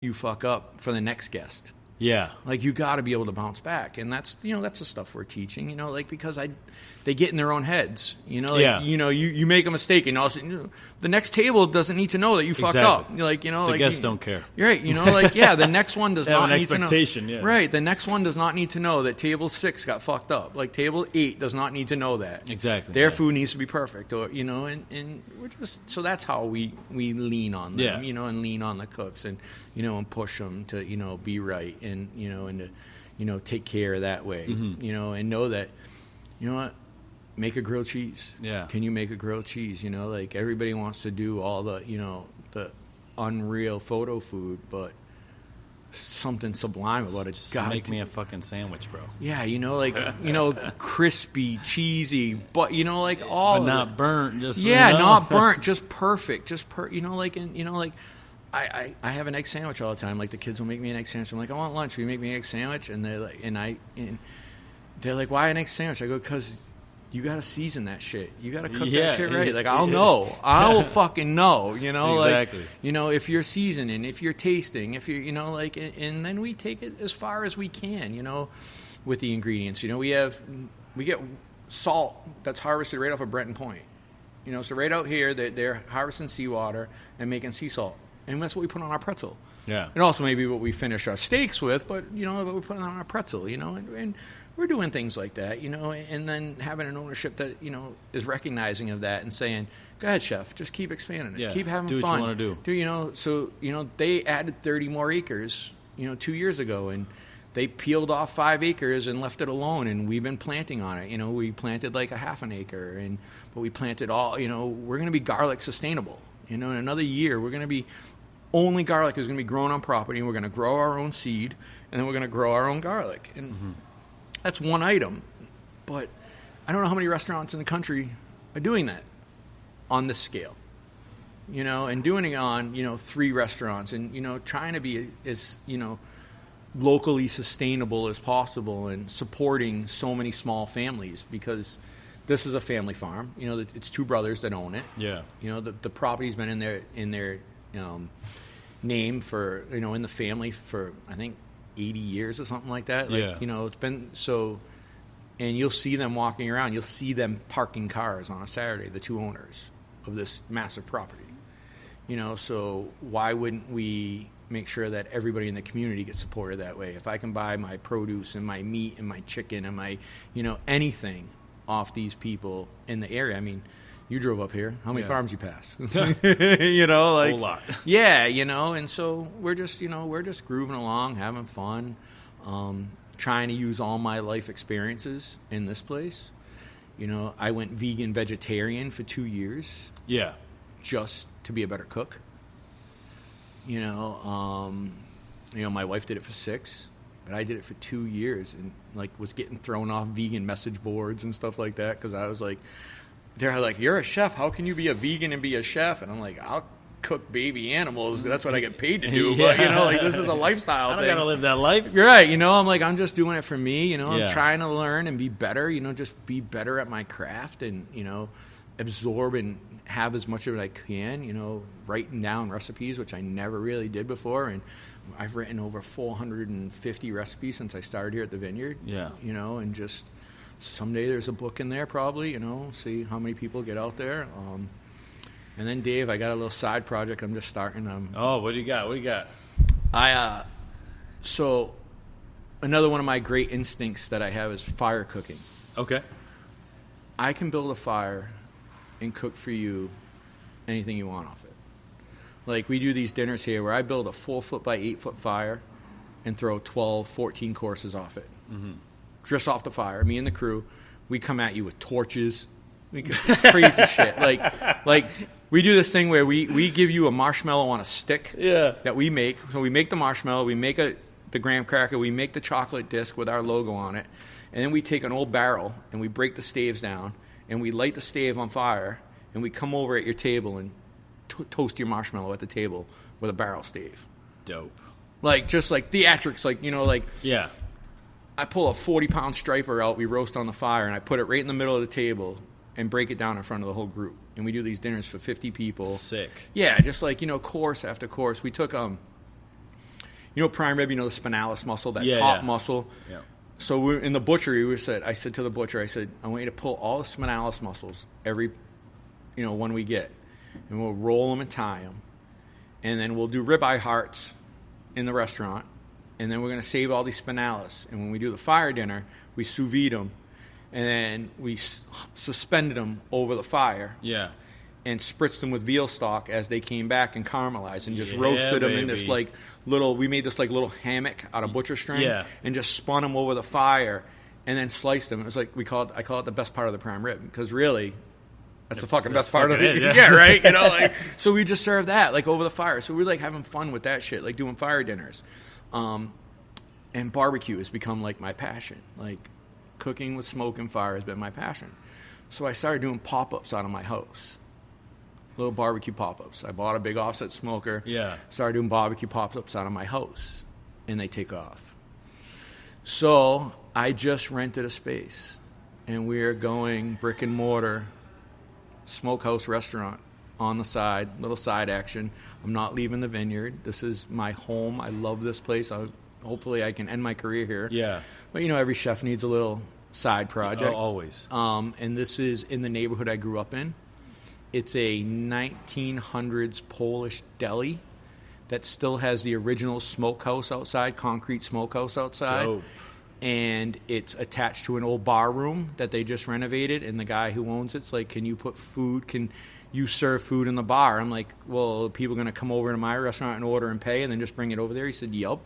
you fuck up for the next guest. Yeah. Like, you got to be able to bounce back. And that's, that's the stuff we're teaching, like, because they get in their own heads, like, you make a mistake and all of a sudden, the next table doesn't need to know that you fucked up. You're like, the guests don't care. You're right. Like, the next one does not need to know. Yeah. Right. The next one does not need to know that table 6 got fucked up. Like, table 8 does not need to know that. Exactly. Their food needs to be perfect, or, and we're just, so that's how we lean on them, and lean on the cooks and, and push them to, be right and, and to, take care that way, and know that, what, make a grilled cheese. Yeah. Can you make a grilled cheese? Like, everybody wants to do all the, the unreal photo food, but something sublime about it. Just make me a fucking sandwich, bro. Yeah, like, crispy, cheesy, but, like, all but not burnt. Just not burnt, just perfect. Like, and, like, I have an egg sandwich all the time. Like, the kids will make me an egg sandwich. I'm like, I want lunch. Will you make me an egg sandwich? And they're like, and they're like, why an egg sandwich? I go, because you got to season that shit. You got to cook that shit right. Like, I'll know. I will fucking know, Exactly. Like, if you're seasoning, if you're tasting, if you're, like, and then we take it as far as we can, with the ingredients. We get salt that's harvested right off of Brenton Point. So right out here, they're harvesting seawater and making sea salt. And that's what we put on our pretzel. Yeah. And also maybe what we finish our steaks with, but, what we put on our pretzel, and we're doing things like that, and then having an ownership that, is recognizing of that and saying, go ahead, chef, just keep expanding it. Yeah. Keep having fun. Do what you want to do. So, they added 30 more acres, 2 years ago, and they peeled off 5 acres and left it alone, and we've been planting on it. We planted like a half an acre, but we planted all, we're going to be garlic sustainable. In another year, we're going to be, only garlic is going to be grown on property, and we're going to grow our own seed, and then we're going to grow our own garlic. And that's one item. But I don't know how many restaurants in the country are doing that on this scale. And doing it on, 3 restaurants and, trying to be as, locally sustainable as possible and supporting so many small families, because this is a family farm. It's 2 brothers that own it. Yeah. The property's been in their name for, in the family for, I think, 80 years or something like that. Like, it's been so, and you'll see them walking around. You'll see them parking cars on a Saturday, the 2 owners of this massive property. So why wouldn't we make sure that everybody in the community gets supported that way? If I can buy my produce and my meat and my chicken and my, anything off these people in the area. I mean, you drove up here. How many farms you pass? Like, a whole lot. Yeah, and so we're just grooving along, having fun, trying to use all my life experiences in this place. I went vegan, vegetarian for 2 years. Yeah. Just to be a better cook. My wife did it for 6, but I did it for 2 years, and like was getting thrown off vegan message boards and stuff like that, because I was like, they're like, you're a chef, how can you be a vegan and be a chef? And I'm like, I'll cook baby animals, that's what I get paid to do. But like, this is a lifestyle thing. I gotta live that life. You're right. I'm like, I'm just doing it for me. I'm trying to learn and be better. Just be better at my craft and absorb and have as much of it I can. Writing down recipes, which I never really did before, and I've written over 450 recipes since I started here at the Vineyard. Yeah. And just someday there's a book in there probably. See how many people get out there. And then, Dave, I got a little side project I'm just starting. What do you got? So another one of my great instincts that I have is fire cooking. Okay. I can build a fire and cook for you anything you want off it. Like, we do these dinners here where I build a 4-foot by 8-foot fire and throw 12, 14 courses off it. Mm-hmm. Just off the fire. Me and the crew, we come at you with torches. We crazy shit. Like we do this thing where we give you a marshmallow on a stick that we make. So we make the marshmallow, we make the graham cracker, we make the chocolate disc with our logo on it, and then we take an old barrel and we break the staves down and we light the stave on fire and we come over at your table and toast your marshmallow at the table with a barrel stave. Dope. Like, just like theatrics, like, Yeah. I pull a 40-pound striper out, we roast on the fire, and I put it right in the middle of the table and break it down in front of the whole group. And we do these dinners for 50 people. Sick. Yeah, just like, course after course. We took prime rib, the spinalis muscle, that Yeah, top yeah. muscle. Yeah. So in the butchery, I said to the butcher, I want you to pull all the spinalis muscles every, one we get, and we'll roll them and tie them, and then we'll do ribeye hearts in the restaurant, and then we're going to save all these spinalis, and when we do the fire dinner, we sous vide them, and then we suspended them over the fire. Yeah. And spritzed them with veal stock as they came back and caramelized, and just Yeah, roasted them in baby. this we made this little hammock out of butcher string, Yeah. and just spun them over the fire, and then sliced them. It was I call it the best part of the prime rib, because really, that's the fucking best part of it. Yeah. Yeah, right. So we just serve that over the fire. So we're having fun with that shit, doing fire dinners, and barbecue has become my passion. Cooking with smoke and fire has been my passion. So I started doing pop-ups out of my house. Little barbecue pop-ups. I bought a big offset smoker. Yeah. Started doing barbecue pop-ups out of my house, and they take off. So I just rented a space, and we're going brick and mortar smokehouse restaurant on the side, little side action. I'm not leaving the Vineyard. This is my home. I love this place. Hopefully I can end my career here. Yeah. But every chef needs a little side project. Oh, always. And this is in the neighborhood I grew up in. It's a 1900s Polish deli that still has the original smokehouse outside, concrete smokehouse outside. Dope. And it's attached to an old bar room that they just renovated. And the guy who owns it's can you serve food in the bar? I'm like, well, are people going to come over to my restaurant and order and pay and then just bring it over there? He said, yup.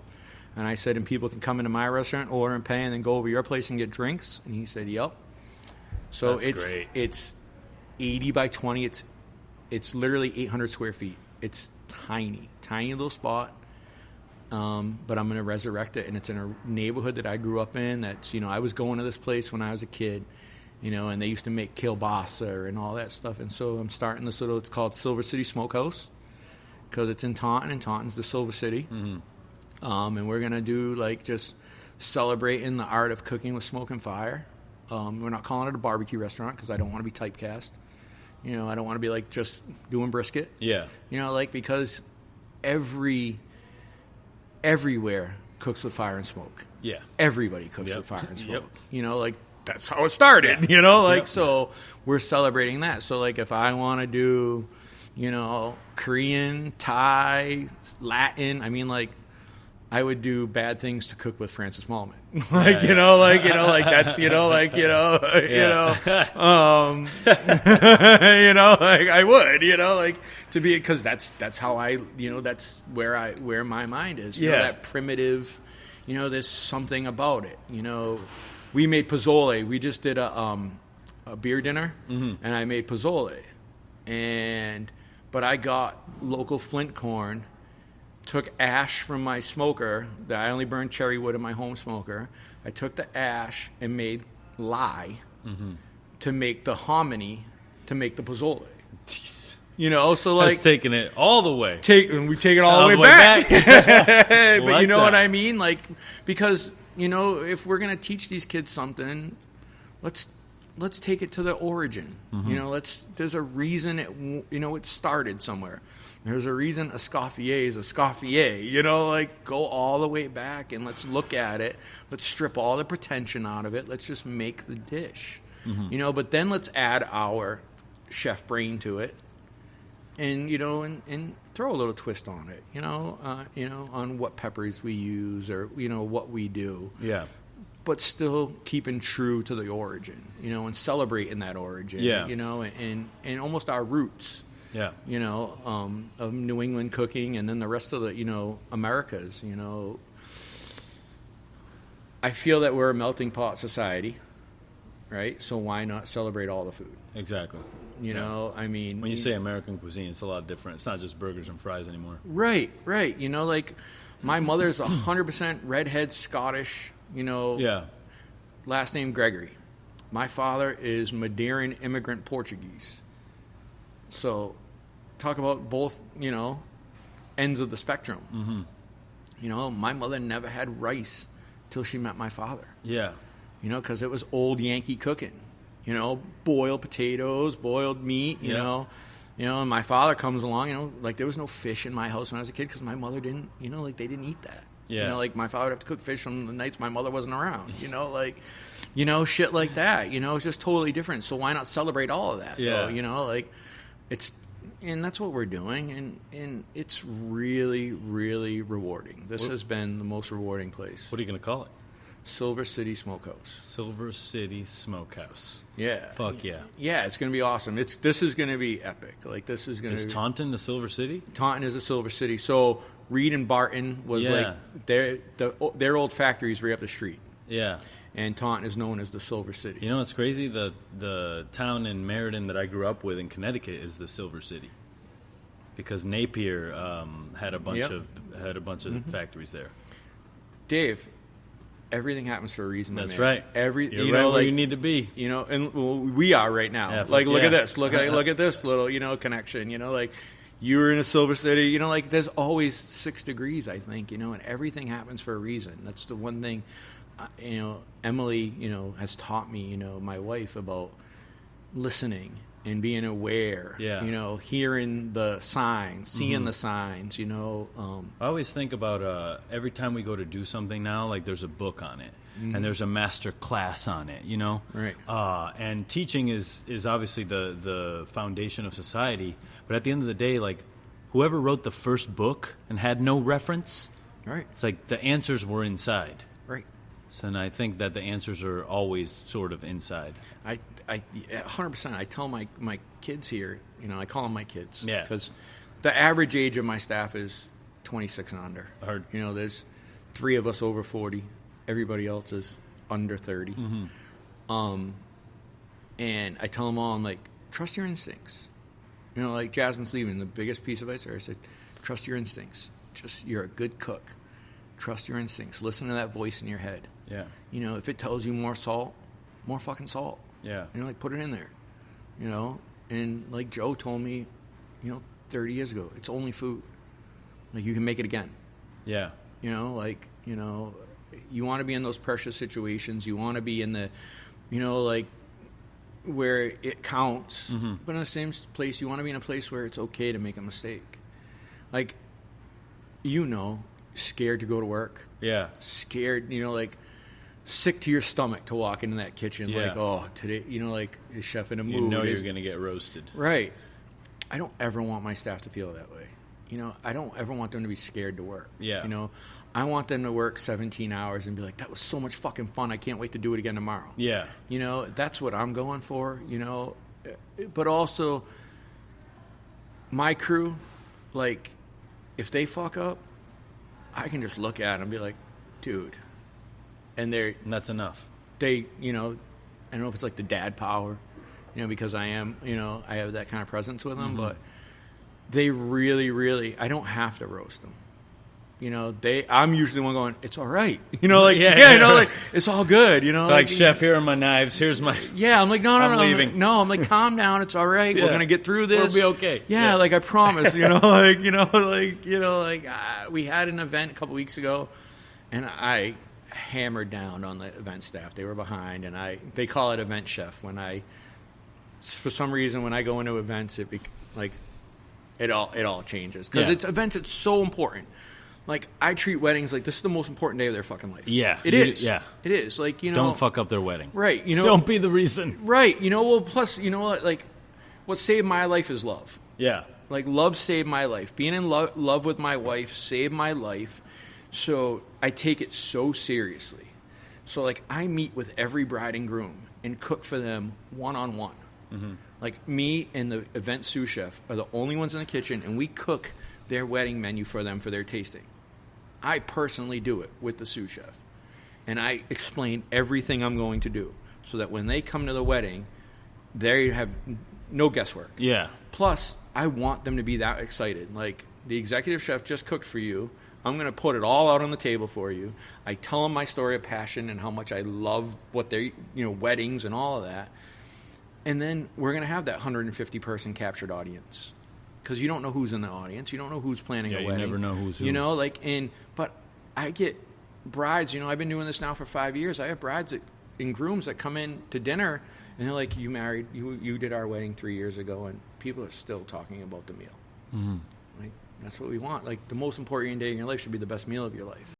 And I said, and people can come into my restaurant, order and pay, and then go over your place and get drinks? And he said, yup. So That's great. It's 80 by 20. It's literally 800 square feet. It's tiny little spot. But I'm going to resurrect it, and it's in a neighborhood that I grew up in. That's I was going to this place when I was a kid, and they used to make kielbasa and all that stuff. And so I'm starting this it's called Silver City Smokehouse, because it's in Taunton, and Taunton's the Silver City. Mm-hmm. And we're going to do just celebrating the art of cooking with smoke and fire. We're not calling it a barbecue restaurant because I don't want to be typecast. I don't want to be just doing brisket. Yeah. Because everywhere cooks with fire and smoke. Yeah. Everybody cooks Yep. with fire and smoke. Yep. That's how it started, Yep. So we're celebrating that. So if I want to do, Korean, Thai, Latin, I would do Bad Things to Cook with Francis Mallman. That's, I would, to be, because that's how that's where my mind is. That primitive, there's something about it. We made pozole. We just did a beer dinner, and I made pozole, but I got local flint corn. Took ash from my smoker. I only burned cherry wood in my home smoker. I took the ash and made lye to make the hominy to make the pozole. Jeez. So That's taking it all the way. We take it all the way back. But Like you know that. what I mean? Because if we're gonna teach these kids something, let's take it to the origin. There's a reason it started somewhere. There's a reason Escoffier is Escoffier. Go all the way back and let's look at it. Let's strip all the pretension out of it. Let's just make the dish. But then let's add our chef brain to it, and and throw a little twist on it. On what peppers we use or what we do. Yeah. But still keeping true to the origin, and celebrating that origin. Yeah. And almost our roots. Yeah. Of New England cooking, and then the rest of the, Americas, I feel that we're a melting pot society, right? So why not celebrate all the food? Exactly. When you say American cuisine, it's a lot different. It's not just burgers and fries anymore. Right. My mother's 100% redhead Scottish, Yeah. last name Gregory. My father is Madeiran immigrant Portuguese. So talk about both, ends of the spectrum. Mm-hmm. My mother never had rice till she met my father. Yeah. Because it was old Yankee cooking. Boiled potatoes, boiled meat, and my father comes along, there was no fish in my house when I was a kid because my mother didn't, they didn't eat that. Yeah. You know, like my father would have to cook fish on the nights my mother wasn't around. You know, like, you know, shit like that. You know, it's just totally different. So why not celebrate all of that? Yeah. Though, you know, like and that's what we're doing, and it's really, really rewarding. This has been the most rewarding place. What are you going to call it? Silver City Smokehouse. Silver City Smokehouse. Yeah. Fuck yeah. Yeah, it's going to be awesome. This is going to be epic. Like, this is going to Is Taunton the Silver City? Taunton is a Silver City. So Reed and Barton was like their old factories right up the street. Yeah. And Taunton is known as the Silver City. You know what's crazy? The town in Meriden that I grew up with in Connecticut is the Silver City, because Napier had a bunch of factories there. Dave, everything happens for a reason. That's man. Right. You're right where like, you need to be. You know, and we are right now. Yeah, like, look at this. Look at this little connection. You know, like you were in a Silver City. You know, like there's always 6 degrees. I think and everything happens for a reason. That's the one thing. Emily, has taught me, my wife, about listening and being aware. Yeah. Hearing the signs, seeing the signs. I always think about every time we go to do something now, like there's a book on it. And there's a master class on it, Right. And teaching is obviously the foundation of society. But at the end of the day, like whoever wrote the first book and had no reference, right? It's like the answers were inside. Right. So, and I think that the answers are always sort of inside. I 100%. I tell my kids here, I call them my kids. Yeah. Because the average age of my staff is 26 and under. Heard. There's 3 of us over 40. Everybody else is under 30. And I tell them all, I'm like, trust your instincts. Like Jasmine's leaving, the biggest piece of advice there, I said, trust your instincts. You're a good cook. Trust your instincts. Listen to that voice in your head. Yeah. If it tells you more salt, more fucking salt. Yeah. Like put it in there. And like Joe told me, 30 years ago, it's only food. Like you can make it again. Yeah. You want to be in those precious situations. You want to be in the, like where it counts. But in the same place, you want to be in a place where it's okay to make a mistake. Like, scared to go to work. Yeah. Scared, like sick to your stomach to walk into that kitchen. Yeah. Like, oh, today, like is chef in a mood. You're going to get roasted. Right. I don't ever want my staff to feel that way. I don't ever want them to be scared to work. Yeah. I want them to work 17 hours and be like, that was so much fucking fun. I can't wait to do it again tomorrow. Yeah. That's what I'm going for, But also, my crew, like, if they fuck up, I can just look at them and be like, dude. And that's enough. I don't know if it's like the dad power, because I am, I have that kind of presence with them, but they really, really, I don't have to roast them. I'm usually the one going, it's all right. Like, it's all good, Like, chef, here are my knives. Here's my... Yeah, I'm like, no. I'm leaving. I'm like, calm down. It's all right. Yeah. We're going to get through this. We'll be okay. Yeah, like, I promise, we had an event a couple weeks ago, and I hammered down on the event staff. They were behind, and they call it event chef. For some reason, when I go into events, it all changes. Because it's events, it's so important. Like, I treat weddings like this is the most important day of their fucking life. Yeah. It is. Yeah. It is. Like, Don't fuck up their wedding. Right. Don't be the reason. Right. Well, plus, like, what saved my life is love. Yeah. Like, love saved my life. Being in love with my wife saved my life. So I take it so seriously. So, like, I meet with every bride and groom and cook for them one-on-one. Like, me and the event sous chef are the only ones in the kitchen, and we cook their wedding menu for them for their tasting. I personally do it with the sous chef. And I explain everything I'm going to do so that when they come to the wedding, they have no guesswork. Yeah. Plus, I want them to be that excited. Like, the executive chef just cooked for you. I'm going to put it all out on the table for you. I tell them my story of passion and how much I love what they're, weddings and all of that. And then we're going to have that 150-person captured audience. Because you don't know who's in the audience. You don't know who's planning a wedding. You never know who's who. But I get brides, I've been doing this now for 5 years. I have brides and grooms that come in to dinner, and they're like, you married, you did our wedding 3 years ago, and people are still talking about the meal. Like, that's what we want. Like, the most important day in your life should be the best meal of your life.